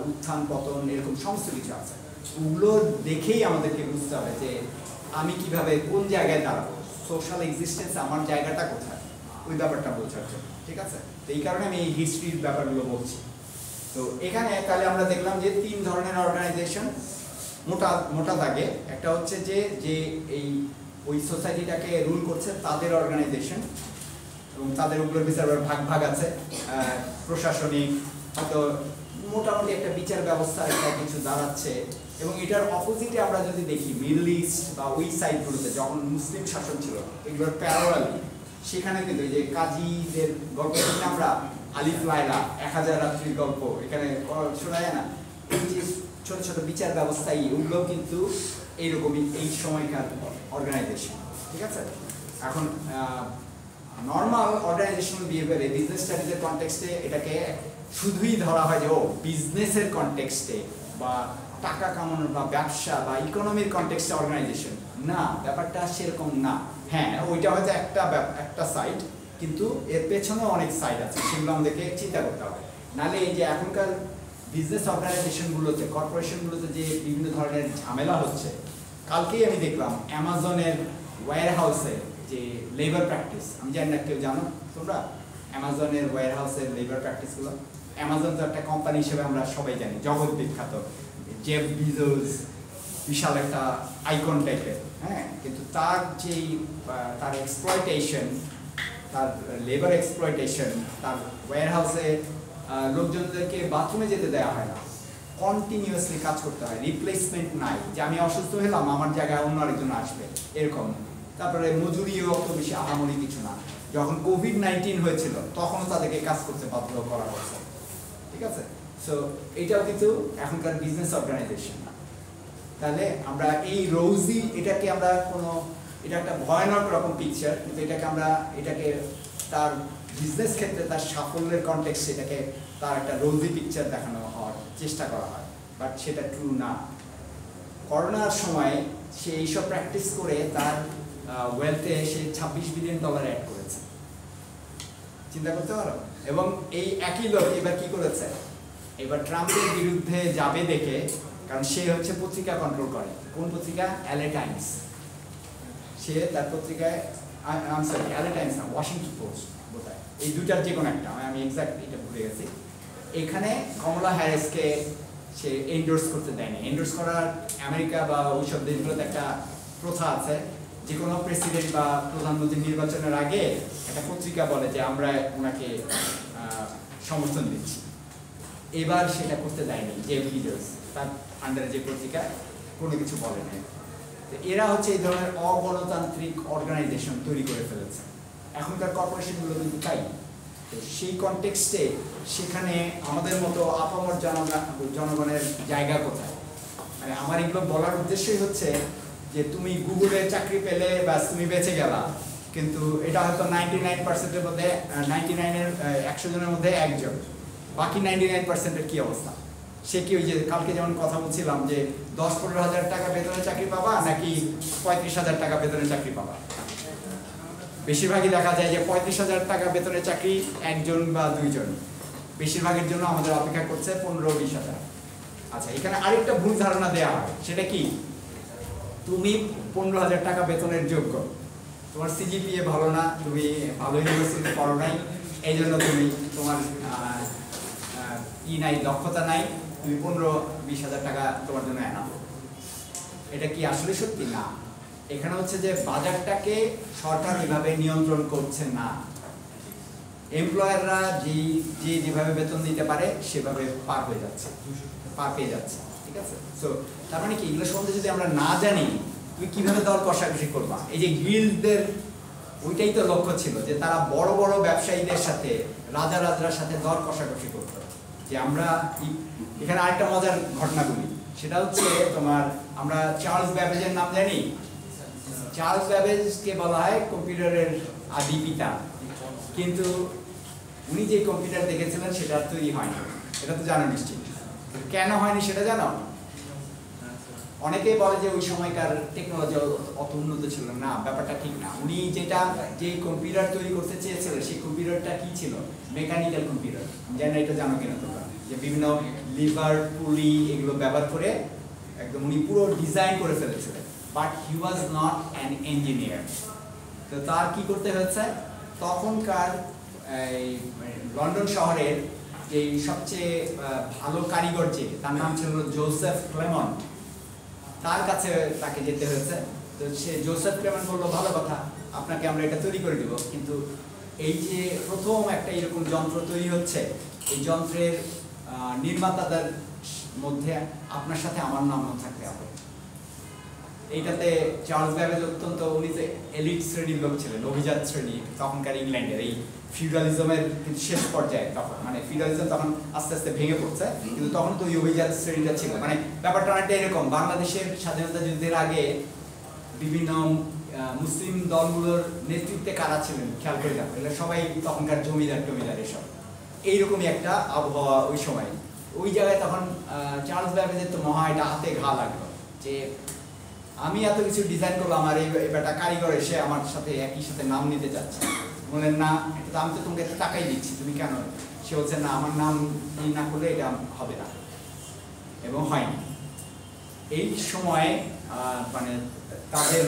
উত্থান পতন, এরকম সমস্ত কিছু আছে। ওগুলো দেখেই আমাদেরকে বুঝতে হবে যে আমি কিভাবে, কোন জায়গায় দাঁড়াবো, সোশ্যাল এক্সিস্টেন্স আমার জায়গাটা কোথায়, ওই ব্যাপারটা বোঝার জন্য, ঠিক আছে? তো এই কারণে আমি এই হিস্ট্রির ব্যাপারগুলো বলছি। তো এখানে তাহলে আমরা দেখলাম যে 3 ধরনের অর্গানাইজেশন মোটা দাগে। একটা হচ্ছে যে এই ওই সোসাইটিটাকে রুল করছে তাদের অর্গানাইজেশন, এবং তাদের উপরে বিচার ভাগ আছে, প্রশাসনিক, হয়তো মোটামুটি একটা বিচার ব্যবস্থা একটা কিছু দাঁড়াচ্ছে। এবং এটার অপোজিটে আমরা যদি দেখি, মিডল ইস্ট বা ওই সাইডগুলোতে যখন মুসলিম শাসন ছিল, এগুলোর প্যারালালি সেখানে কিন্তু এই যে কাজীদের গল্প শুনে আমরা, আলিফ লায়লা, 1000 রাত্রির গল্প এখানে শোনা যায় না? এই যে ছোট ছোট বিচার ব্যবস্থাই, ওগুলো কিন্তু এইরকমই এই সময়কার অর্গানাইজেশন, ঠিক আছে? এখন নর্মাল অর্গানাইজেশনাল বিহেভিয়ারে, বিজনেস স্টাডিজের কনটেক্সটে এটাকে শুধুই ধরা হয় যে ও বিজনেসের কনটেক্সটে বা টাকা কামানোর বা ব্যবসা বা ইকোনমির কনটেক্সটে অর্গানাইজেশন। না, ব্যাপারটা সেরকম না। হ্যাঁ, ওইটা হয়তো একটা সাইড, কিন্তু এর পেছনেও অনেক সাইড আছে, সেগুলো আমাদেরকে চিন্তা করতে হবে। নাহলে এই যে এখনকার বিজনেস অর্গানাইজেশনগুলোতে, কর্পোরেশনগুলোতে যে বিভিন্ন ধরনের ঝামেলা হচ্ছে, কালকেই আমি দেখলাম অ্যামাজনের ওয়্যার হাউসে যে লেবার প্র্যাকটিস, আমি জানি না কেউ জানো তোমরা অ্যামাজনের ওয়্যার হাউসের লেবার প্র্যাকটিসগুলো? অ্যামাজন তো একটা কোম্পানি হিসেবে আমরা সবাই জানি, জগৎ বিখ্যাত, জেফ বিজোস, বিশাল একটা আইকন টাইপের, হ্যাঁ, কিন্তু তার যেই তার এক্সপ্লয়টেশন, তার লেবার এক্সপ্লয়টেশন, তার ওয়্যার হাউসে লোকজনদেরকে বাথরুমে যেতে দেওয়া হয় না, কন্টিনিউয়াসলি কাজ করতে হয়, রিপ্লেসমেন্ট নাই, যে আমি অসুস্থ হলাম আমার জায়গায় অন্য আরেকজন আসবে, এরকম। তারপরে মজুরিও অত বেশি আহামরি কিছু না। যখন কোভিড-19 হয়েছিল তখনও তাদেরকে কাজ করতে বাধ্য করা হয়েছে, ঠিক আছে? সো এটাও কিন্তু এখনকার বিজনেস অর্গানাইজেশন। তাহলে আমরা এই রোজি, এটাকে আমরা এটা একটা ভয়ানক রকম পিকচার, কিন্তু এটাকে তার বিজনেস ক্ষেত্রে তার সাফল্যের কনটেক্সটে এটাকে তার একটা রোজি পিকচার দেখানো হওয়ার চেষ্টা করা হয়, বাট সেটা ট্রু না। করোনার সময় সে এইসব প্র্যাকটিস করে তার ওয়েলথে সে $26 বিলিয়ন অ্যাড করেছে। চিন্তা করতে পারো? এবং এই একই লোক এবার কি করেছে, এবার ট্রাম্পের বিরুদ্ধে যাবে দেখে, কারণ সে হচ্ছে পত্রিকা কন্ট্রোল করে। কোন পত্রিকা? LA Times. সে তার পত্রিকায় LA টাইমস না, ওয়াশিংটন পোস্ট বোধহয়, এই দুটার যে কোনো একটা, আমি এক্সাক্ট এটা ভুলে গেছি। এখানে কমলা হ্যারিসকে সে এন্ডোর্স করতে দেয়নি। এন্ডোর্স করার আমেরিকা বা ওইসব দেশগুলোতে একটা প্রথা আছে, যে কোনো প্রেসিডেন্ট বা প্রধানমন্ত্রী নির্বাচনের আগে একটা পত্রিকা বলে যে আমরা ওনাকে সমর্থন দিচ্ছি। এবার সেটা করতে দেয়নি জেফ লিডার্স, তার আন্ডারে যে পত্রিকা, কোনো কিছু বলে নাই। এরা হচ্ছে এই ধরনের অগণতান্ত্রিক অর্গানাইজেশন তৈরি করে ফেলেছে। এখনকার কর্পোরেশনগুলো কিন্তু তাই। তো সেই কনটেক্সটে সেখানে আমাদের মতো আপামর জনগণের জায়গা কোথায়? মানে আমার এগুলো বলার উদ্দেশ্যই হচ্ছে যে তুমি গুগলে চাকরি পেলে ব্যাস তুমি বেঁচে গেলা, কিন্তু এটা হয়তো 99%-এর মধ্যে 100 জনের মধ্যে একজন, বাকি 99%-এর কি অবস্থা? সে কি ওই যে কালকে যেমন কথা বলছিলাম যে 10-15 হাজার টাকা বেতনের চাকরি পাবা নাকি 35,000 টাকা বেতনের চাকরি পাবা? বেশিরভাগই দেখা যায় যে 35,000 টাকা বেতনের চাকরি একজন বা দুইজন, বেশিরভাগের জন্য আমাদের অপেক্ষা করছে 15-20 হাজার। আচ্ছা, এখানে আরেকটা ভুল ধারণা দেওয়া হয়, সেটা কি? তুমি 15,000 টাকা বেতনের যোগ্য, তোমার সিজিপিএ ভালো না, তুমি ভালো ইউনিভার্সিটিতে পড়ো নাই, এই জন্য তুমি তোমার নাই, দক্ষতা নাই, তুমি 15-20 হাজার টাকা তোমার জন্য এনাফ। এটা কি আসলে সত্যি? না। এখানে হচ্ছে যে বাজারটাকে সরকার এভাবে নিয়ন্ত্রণ করছে না, এমপ্লয়াররা যেভাবে বেতন দিতে পারে সেভাবে পার পেয়ে যাচ্ছে। ঠিক আছে? সো তার মানে কি, এগুলো সম্বন্ধে যদি আমরা না জানি, তুমি কিভাবে দর কষাকষি করবা? এই যে গিল্ডদের, ওইটাই তো লক্ষ্য ছিল যে তারা বড় বড় ব্যবসায়ীদের সাথে, রাজার সাথে দর কষাকষি করতো। যে আমরা এখানে আরেকটা মজার ঘটনা বলি, সেটা হচ্ছে তোমার, আমরা চার্লস ব্যাবেজের নাম জানি। চার্লস ব্যাবেজকে বলা হয় কম্পিউটারের আদি পিতা, কিন্তু উনি যে কম্পিউটার দেখেছিলেন সেটা তৈরি হয়নি। এটা তো জানো নিশ্চয়ই। কেন হয়নি সেটা জানো? অনেকেই বলে যে ওই সময়কার টেকনোলজি অত উন্নত ছিল না, ব্যাপারটা ঠিক না। উনি যে কম্পিউটার তৈরি করতে চেয়েছিলেন সেই কম্পিউটারটা কি ছিল? Mechanical computer. জানি না এটা জানো কিনা তোমরা, যে বিভিন্ন লিভার, পুলি এগুলো ব্যবহার করে একদম উনি পুরো ডিজাইন করে ফেলেছিলেন। But he was not an engineer. তো তার কি করতে হয়েছে? তখনকার লন্ডন শহরের যে সবচেয়ে ভালো কারিগর, যে তার নাম ছিল জোসেফ ক্লেমন্ট, তার কাছে তাকে যেতে হয়েছে। তো সে জোসেফ ক্লেমন্ট বললো, ভালো কথা, আপনাকে আমরা এটা তৈরি করে দিব, কিন্তু এই যে প্রথম একটা এরকম যন্ত্র তৈরি হচ্ছে, এই যন্ত্রের নির্মাতাদের মধ্যে আপনার সাথে আমার নামও থাকতে হবে। এইটাতে চার্লস ব্যাবেজ অত্যন্ত, উনি যে এলিট শ্রেণীর লোক ছিলেন, অভিজাত শ্রেণী তখনকার ইংল্যান্ডের, এই ফিউডালিজমের কিন্তু শেষ পর্যায়ে তখন, মানে ফিউডালিজম তখন আস্তে আস্তে ভেঙে পড়ছে, কিন্তু তখন তো ওই অভিজাত শ্রেণীটা ছিল। মানে ব্যাপারটা অনেকটা এরকম, বাংলাদেশের স্বাধীনতা যুদ্ধের আগে বিভিন্ন মুসলিম দলগুলোর নেতৃত্বে কারা ছিলেন খেয়াল করে দেখো, এগুলো সবাই তখনকার জমিদার এসব, এইরকমই একটা আবহাওয়া ওই সময়। ওই জায়গায় তখন চার্লস ব্যাবেজের তো মহা এটা হাতে ঘা লাগলো, যে আমি এত কিছু ডিজাইন করলাম, আর এবারটা কারিগর এসে আমার সাথে একই সাথে নাম নিতে চাচ্ছে। বলেন না, এটা তো আমি তো তোমাকে টাকাই দিচ্ছি, তুমি কেন? সে বলছে, না, আমার নাম না করলে এটা হবে না, এবং হয়নি। এই সময় মানে তাদের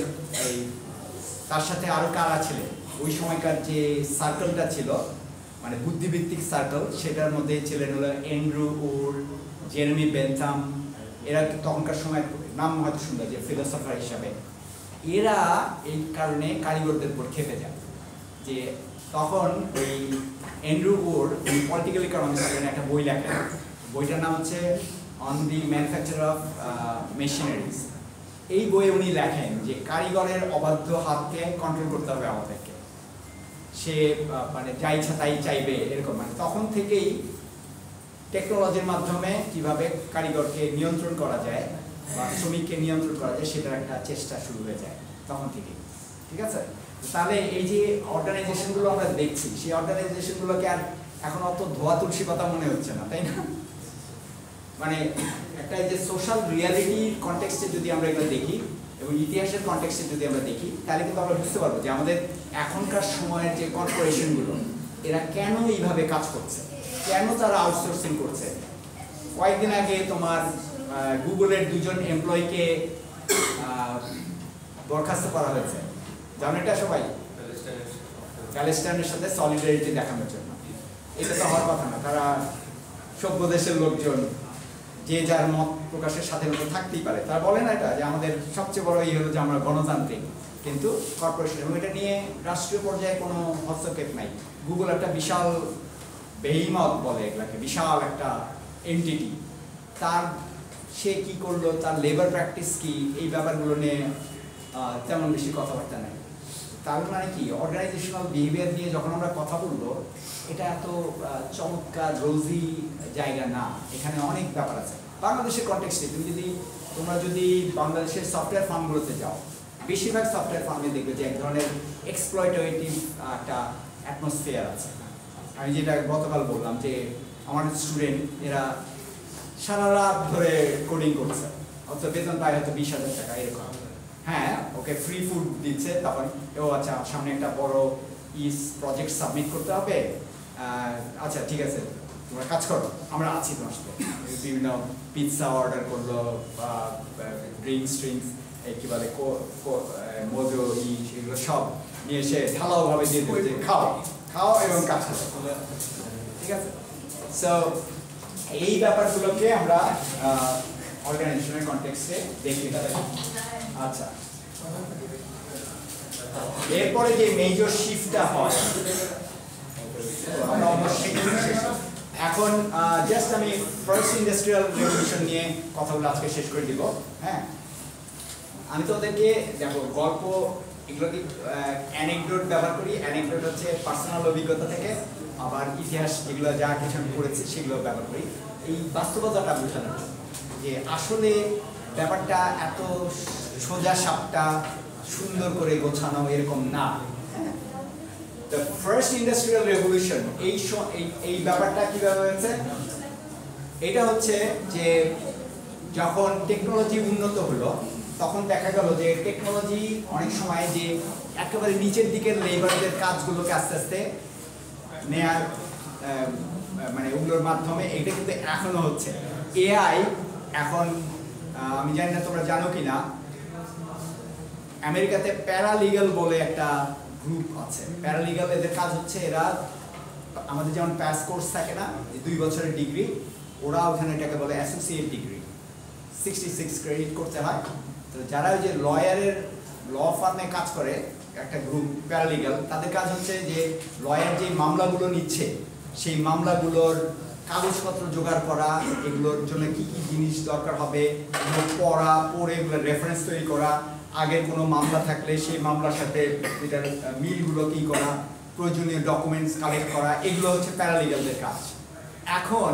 তার সাথে আরো কারা ছিলেন, ওই সময়কার যে সার্কেলটা ছিল, মানে বুদ্ধিভিত্তিক সার্কেল, সেটার মধ্যে ছিলেন হলো অ্যান্ড্রু উর, জেরেমি বেন্থাম। এরা তখনকার সময় নাম হয়তো শুনবে যে ফিলোসফার হিসাবে। এরা এই কারণে কারিগরদের উপর খেপে যায়, যে তখন ওই অ্যান্ড্রু উর পলিটিক্যাল ইকোনমিক্স একটা বই লেখেন, বইটার নাম হচ্ছে on the manufacture of machineries. এই বইয়ে উনি লেখেন যে কারিগরের অবাধ্য হাতকে কন্ট্রোল করতে হবে আমাদেরকে, সে মানে যা ইচ্ছা তাই চাইবে, এরকম। মানে তখন থেকেই টেকনোলজির মাধ্যমে কিভাবে কারিগরকে নিয়ন্ত্রণ করা যায় বা শ্রমিককে নিয়ন্ত্রণ করা যায়, সেটার একটা চেষ্টা শুরু হয়ে যায় তখন থেকেই। ঠিক আছে? তাহলে এই যে অর্গানাইজেশনগুলো আমরা দেখছি, সেই অর্গানাইজেশনগুলোকে আর এখন অত ধোয়া তুলসী পাতা মনে হচ্ছে না, তাই না? মানে একটা যে সোশ্যাল রিয়ালিটির কনটেক্সটে যদি আমরা এগুলো দেখি এবং ইতিহাসের কনটেক্সটে যদি আমরা দেখি, তাহলে কিন্তু আমরা বুঝতে পারবো যে আমাদের এখনকার সময়ের যে কর্পোরেশনগুলো, এরা কেন এইভাবে কাজ করছে, কেন তারা আউটসোর্সিং করছে। কয়েকদিন আগে তোমার গুগলের 2 জন এমপ্লয়িকে বরখাস্ত করা হয়েছে, জানো এটা সবাই? প্যালেস্টাইনের সাথে সলিডারিটি দেখানোর জন্য। এটা তো হওয়ার কথা না, তারা সভ্য দেশের লোকজন, যে যার মত প্রকাশের স্বাধীনতা থাকতেই পারে। তারা বলে না এটা যে আমাদের সবচেয়ে বড় হলো যে আমরা গণতান্ত্রিক, কিন্তু কর্পোরেশন, এবং এটা নিয়ে রাষ্ট্রীয় পর্যায়ে কোনো হস্তক্ষেপ নাই। গুগল একটা বিশাল বেহিমত বলে এগুলাকে, বিশাল একটা এন্টিটি। তার সে কি করলো, তার লেবার প্র্যাকটিস কি, এই ব্যাপারগুলো নিয়ে তেমন বেশি কথাবার্তা নেই। তার মানে কি, অর্গানাইজেশনাল বিহেভিয়ার নিয়ে যখন আমরা কথা বলবো, এটা এত চমৎকার রোজি জায়গা না, এখানে অনেক ব্যাপার আছে। বাংলাদেশের কনটেক্সটে তোমরা যদি বাংলাদেশের সফটওয়্যার ফার্মগুলোতে যাও, বেশিরভাগ সফটওয়্যার ফার্মে দেখবে যে এক ধরনের এক্সপ্লয়টেটিভ একটা অ্যাটমসফিয়ার আছে। আমি যেটা গতকাল বললাম যে আমার স্টুডেন্ট এরা সারা রাত ধরে কোডিং করছে, অথচ বেতন পায় হয়তো 20,000 টাকা এরকম। হ্যাঁ, ওকে ফ্রি ফুড দিচ্ছে, তখন ও আচ্ছা সামনে একটা বড় প্রজেক্ট সাবমিট করতে হবে, আচ্ছা ঠিক আছে তোমরা কাজ করো, আমরা আছি তোমার সাথে। বিভিন্ন পিৎজা অর্ডার করলো বা ড্রিঙ্কস কি বলে মজো এগুলো সব নিয়ে এসে ঢালাওভাবে দিয়ে দেবে যে খাও খাও এবং কাজ করো, ঠিক আছে। সো এই ব্যাপারগুলোকে আমরা অর্গানাইজেশনের কনটেক্সটে দেখি। আচ্ছা, এরপরে যে মেজর শিফটটা হয়, এখন জাস্ট আমি ফার্স্ট ইন্ডাস্ট্রিয়াল রেভলিউশন নিয়ে কথাগুলো আজকে শেষ করে দিব। হ্যাঁ, আমি তো ওদেরকে দেখো গল্প এগুলো কি অ্যানেকডোট ব্যবহার করি। অ্যানেকডোট হচ্ছে পার্সোনাল অভিজ্ঞতা থেকে, আবার ইতিহাস যেগুলো যা কিছু আমি পড়েছি সেগুলো ব্যবহার করি এই বাস্তবতাটা বোঝানোর জন্য, যে আসলে ব্যাপারটা এত সোজা সাপটা সুন্দর করে গোছানো এরকম না। দ্য ফার্স্ট ইন্ডাস্ট্রিয়াল রেভলিউশন এই ব্যাপারটা কিভাবে হয়েছে, এটা হচ্ছে যে যখন টেকনোলজি উন্নত হলো তখন দেখা গেল যে টেকনোলজি অনেক সময় যে একেবারে নিচের দিকের লেবারদের কাজগুলোকে আস্তে আস্তে নেয়ার মানে ওগুলোর মাধ্যমে, এটা কিন্তু এখনো হচ্ছে। এআই এখন আমি জানি না তোমরা জানো কিনা, আমেরিকাতে প্যারালিগাল বলে একটা গ্রুপ আছে। প্যারালিগাল এদের কাজ হচ্ছে, এরা আমাদের যেমন পাস কোর্স থাকে না 2 বছরের ডিগ্রি, ওরা ওখানে এটাকে বলে অ্যাসোসিয়েট ডিগ্রি, 66 ক্রেডিট করতে হয়। তো যারা ওই যে লয়ারের ল ফার্মে কাজ করে একটা গ্রুপ প্যারালিগাল, তাদের কাজ হচ্ছে যে লয়ার যে মামলাগুলো নিচ্ছে সেই মামলাগুলোর কাগজপত্র জোগাড় করা, এগুলোর জন্য কি কি জিনিস দরকার হবে এগুলো পড়ে এগুলোর রেফারেন্স তৈরি করা, আগের কোনো মামলা থাকলে সেই মামলার সাথে এটার মিলগুলো কি করা, প্রয়োজনীয় ডকুমেন্টস কালেক্ট করা, এগুলো হচ্ছে প্যারালিগালদের কাজ। এখন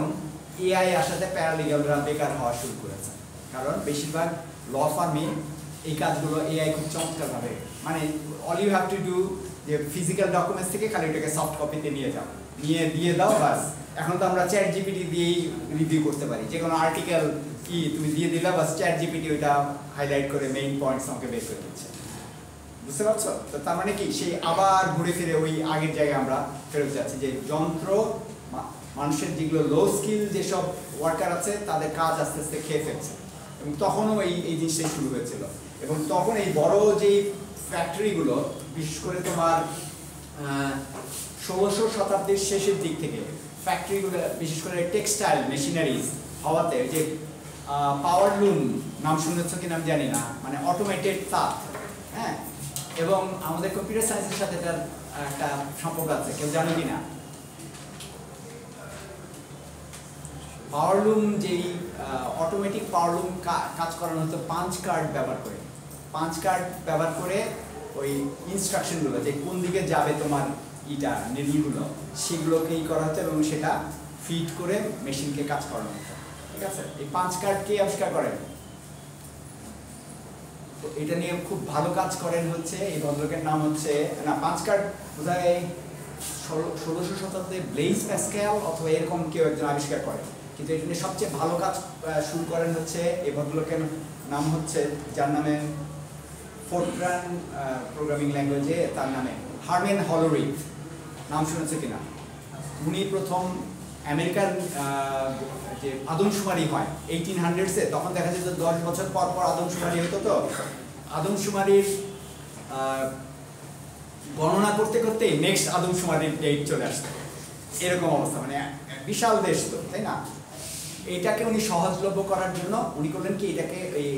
এআই আসাতে প্যারালিগালরা বেকার হওয়া শুরু করেছে, কারণ বেশিরভাগ ল ফার্মে এই কাজগুলো এআই খুব চমৎকারভাবে, মানে all you have to do যে ফিজিক্যাল ডকুমেন্টস থেকে খালি ওটাকে সফট কপিতে নিয়ে যাও, নিয়ে দিয়ে দাও বাস। এখন তো আমরা চ্যাট জিপিটি দিয়েই রিভিউ করতে পারি, যে কোনো আর্টিকেল কি তুমি দিয়ে দিলা বাস, চ্যাট জিপিটি ওইটা হাইলাইট করে মেইন পয়েন্টস আমাকে বের করে দিচ্ছে। বুঝতে পারছো? তো তার মানে কি, সেই আবার ঘুরে ফিরে ওই আগের জায়গায় আমরা ফেরত যাচ্ছি, যে যন্ত্র মানুষের যেগুলো লো স্কিল যেসব ওয়ার্কার আছে তাদের কাজ আস্তে আস্তে খেয়ে ফেলছে। এবং তখনও এই জিনিসটাই শুরু হয়েছিল। এবং তখন এই বড় যেই ফ্যাক্টরিগুলো, বিশেষ করে তোমার 16শো শতাব্দীর শেষের দিক থেকে ফ্যাক্টরিগুলো, বিশেষ করে টেক্সটাইল মেশিনারিজ হওয়াতে, যে পাওয়ার লুম নাম শুনেছ কি নাম জানি না, মানে অটোমেটেড তাঁত। হ্যাঁ, এবং আমাদের কম্পিউটার সায়েন্সের সাথে তার একটা সম্পর্ক আছে, কেউ জানো কি না? পাওয়ারলুম, যেই অটোমেটিক পাওয়ারলুম কাজ করানো হতো পাঞ্চ কার্ড ব্যবহার করে। পাঞ্চ কার্ড ব্যবহার করে ওই ইনস্ট্রাকশনগুলো, যে কোন দিকে যাবে তোমার নিডলগুলো, সেগুলোকে করা হতো এবং সেটা ফিট করে মেশিনকে কাজ করানো হতো। ঠিক আছে, এই পাঞ্চ কার্ড কে আবিষ্কার করেন? তো এটা নিয়ে খুব ভালো কাজ করেন হচ্ছে এই ভদ্রলোকের নাম হচ্ছে, না পাঞ্চ কার্ড বোধহয় 16শো শতাব্দীতে ব্লেইজ প্যাসকেল অথবা এরকম কেউ একজন আবিষ্কার করেন। কিন্তু এটা নিয়ে সবচেয়ে ভালো কাজ শুরু করেন হচ্ছে এই ভদ্রলোকের নাম হচ্ছে, যার নামে ফোরট্রান প্রোগ্রামিং ল্যাঙ্গুয়েজে তার নামে হারমেন হলোরিথ, নাম শুনেছে কিনা? উনি প্রথম আমেরিকান যে আদমশুমারি হয় 1800s-এ, তখন দেখা যেত 10 বছর পর পর আদমশুমারি হতো। তো আদমশুমারির গণনা করতে করতে নেক্সট আদমশুমারির ডেট চলে আসতো, এরকম অবস্থা। মানে বিশাল দেশ তো, তাই না? এটাকে উনি সহজলভ্য করার জন্য উনি করলেন কি, এটাকে এই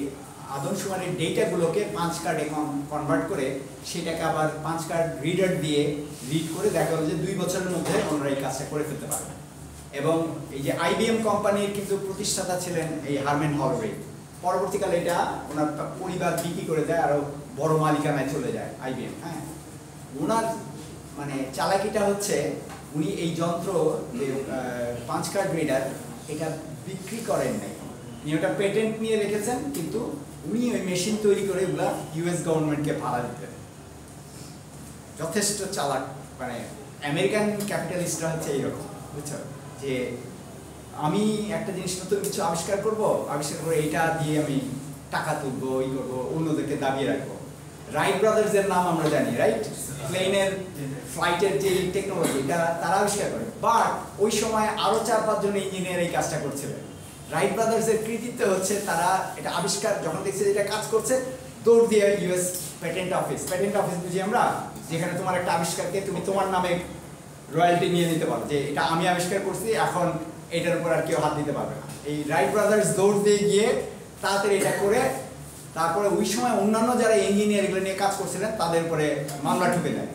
আদমশুমারির ডেটাগুলোকে পাঁচ কার্ডে কনভার্ট করে সেটাকে আবার পাঁচ কার্ড রিডার দিয়ে রিড করে দেখা গেল যে 2 বছরের মধ্যে ওনারা এই কাজটা করে ফেলতে পারবেন। এবং এই যে IBM কোম্পানির কিন্তু প্রতিষ্ঠাতা ছিলেন এই হারম্যান হলওয়ে। পরবর্তীকালে এটা ওনার পরিবার বিক্রি করে দেয়, আরো বড় মালিকানায় চলে যায় IBM। হ্যাঁ, ওনার মানে চালাকিটা হচ্ছে উনি এই যন্ত্র যে পাঁচ কার্ড রিডার এটা বিক্রি করেন নাই, উনি ওটা পেটেন্ট নিয়ে রেখেছেন, কিন্তু উনি ওই মেশিন তৈরি করে ওগুলা US গভর্নমেন্টকে ভাড়া দিতেন। যথেষ্ট চালাক, মানে আমেরিকান ক্যাপিটালিস্টরা হচ্ছে এইরকম, বুঝছো? যে আমি একটা জিনিস নতুন কিছু আবিষ্কার করে এটা দিয়ে আমি টাকা তুলবো, ওই করবো, অন্যদেরকে দাবিয়ে রাখবো। রাইট ব্রাদার্সের নাম আমরা জানি, রাইট? প্লেনের ফ্লাইটের যে টেকনোলজি এটা তারা আবিষ্কার করে, বাট ওই সময় আরো 4-5 জন ইঞ্জিনিয়ার এই কাজটা করছিলেন। রাইট ব্রাদার্সের কৃতিত্ব হচ্ছে তারা এটা আবিষ্কার যখন দেখছে এটা কাজ করছে, দৌড় দিয়ে US পেটেন্ট অফিস বুঝি আমরা, যেখানে তোমার একটা আবিষ্কারকে তুমি তোমার নামে রয়্যালটি নিয়ে নিতে পারো, যে এটা আমি আবিষ্কার করছি, এখন এটার উপর আর কেউ হাত দিতে পারবে না। এই রাইট ব্রাদার্স দৌড় দিয়ে গিয়ে তাড়াতাড়ি এটা করে, তারপরে ওই সময় অন্যান্য যারা ইঞ্জিনিয়ার এগুলো নিয়ে কাজ করছিলেন তাদের উপরে মামলা ঠুকে দেয়।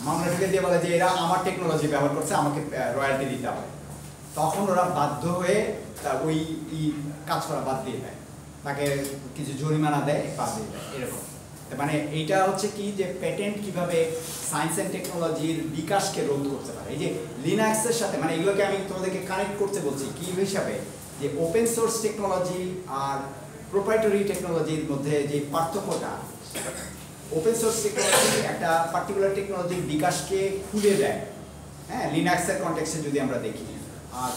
মামলা ঠুকে দিয়ে বলে যে এরা আমার টেকনোলজি ব্যবহার করছে, আমাকে রয়্যালটি দিতে হবে। তখন ওরা বাধ্য হয়ে ওই কাজ করা বাদ দিয়ে দেয়, তাকে কিছু জরিমানা দেয়, বাদ দিয়ে দেয়, এরকম। মানে এইটা হচ্ছে কি, যে পেটেন্ট কিভাবে সায়েন্স অ্যান্ড টেকনোলজির বিকাশকে রোধ করতে পারে। এই যে লিনাক্সের সাথে, মানে এগুলোকে আমি তোমাদেরকে কানেক্ট করতে বলছি কি হিসাবে, যে ওপেন সোর্স টেকনোলজি আর প্রোপ্রাইটারি টেকনোলজির মধ্যে যে পার্থক্যটা, ওপেন সোর্স টেকনোলজি একটা পার্টিকুলার টেকনোলজির বিকাশকে খুলে দেয়, হ্যাঁ, লিনাক্সের কনটেক্সটে যদি আমরা দেখি। আর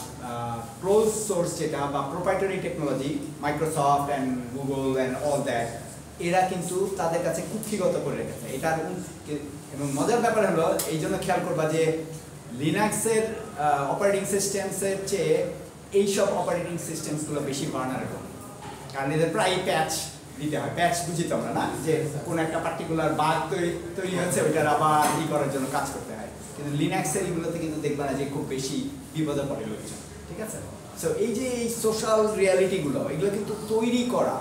ক্লোজ সোর্স যেটা বা proprietary technology, Microsoft and Google and all that, এরা কিন্তু তাদের কাছে কুক্ষিগত করে রেখেছে এটার। এবং মজার ব্যাপার হলো, এই জন্য খেয়াল করবা যে লিনাক্সের অপারেটিং সিস্টেমসের চেয়ে এইসব অপারেটিং সিস্টেমসগুলো বেশি ভালনারেবল, কারণ এদের প্রায় প্যাচ দিতে হয়। প্যাচ বুঝি তোমরা না, যে কোনো একটা পার্টিকুলার বাগ তৈরি হচ্ছে, ওইটার আবার করার জন্য কাজ করতে হয়। কিন্তু লিনাক্সের এগুলোতে কিন্তু দেখবা না যে খুব বেশি বিপদে পড়ে লোকজন, ঠিক আছে? সো এই যে এই সোশ্যাল রিয়ালিটিগুলো, এগুলো কিন্তু তৈরি করা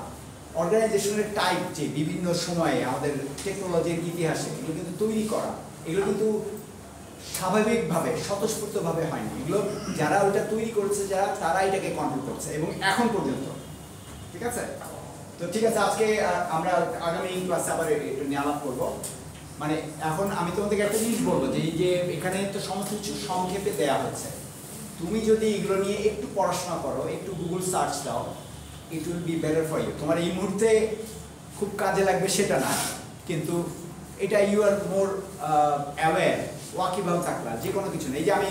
অর্গানাইজেশনের টাইপ, যে বিভিন্ন সময়ে আমাদের টেকনোলজির ইতিহাসে এগুলো কিন্তু তৈরি করা, এগুলো কিন্তু স্বাভাবিকভাবে স্বতঃস্ফূর্তভাবে হয়নি। এগুলো যারা ওইটা তৈরি করেছে, তারা এটাকে কন্ট্রোল করছে, এবং এখন পর্যন্ত, ঠিক আছে? তো ঠিক আছে, আজকে আমরা আগামী ক্লাসে আবার একটু নিয়ে আলাপ করবো। মানে এখন আমি তোমাদেরকে একটা জিনিস বলবো, যে এই যে এখানে তো সমস্ত কিছু সংক্ষেপে দেওয়া হচ্ছে, তুমি যদি এগুলো নিয়ে একটু পড়াশোনা করো, একটু গুগল সার্চ দাও, it will be better for you. তোমার এই মুহূর্তে খুব কাজে লাগবে সেটা না, কিন্তু এটা ইউ আর মোর অ্যাওয়্যার, ওয়াকিবহাল থাকলা যে কোনো কিছু নেই। এই যে আমি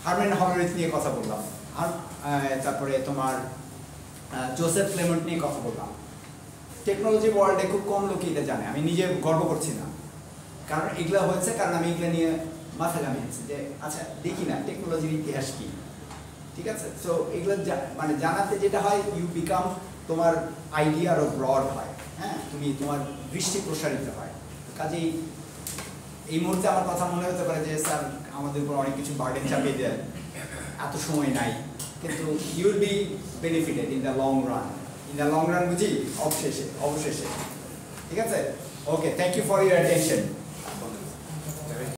হারম্যান হলওয়ে নিয়ে কথা বললাম, আর তারপরে তোমার জোসেফ ক্লেমেন্ট নিয়ে কথা বললাম। টেকনোলজি ওয়ার্ল্ডে খুব কম লোকই এটা জানে, আমি নিজে গর্ব করছি না, কারণ এগুলো হয়েছে কারণ আমি এগুলো নিয়ে মাথা ঘামিয়েছি, যে আচ্ছা দেখি না টেকনোলজির ইতিহাস কি, ঠিক আছে? সো এগুলো মানে জানাতে যেটা হয়, ইউ বিকাম, তোমার আইডিয়া আরও ব্রড হয়, হ্যাঁ, তুমি তোমার দৃষ্টি প্রসারিত হয়। কাজেই এই মুহূর্তে আমার কথা মনে হতে পারে যে স্যার আমাদের উপর অনেক কিছু বার্ডেন চাপিয়ে দেন, এত সময় নাই, কিন্তু you will be benefited in the long run, বুঝি অবশেষে, ঠিক আছে? Okay, thank you for your attention.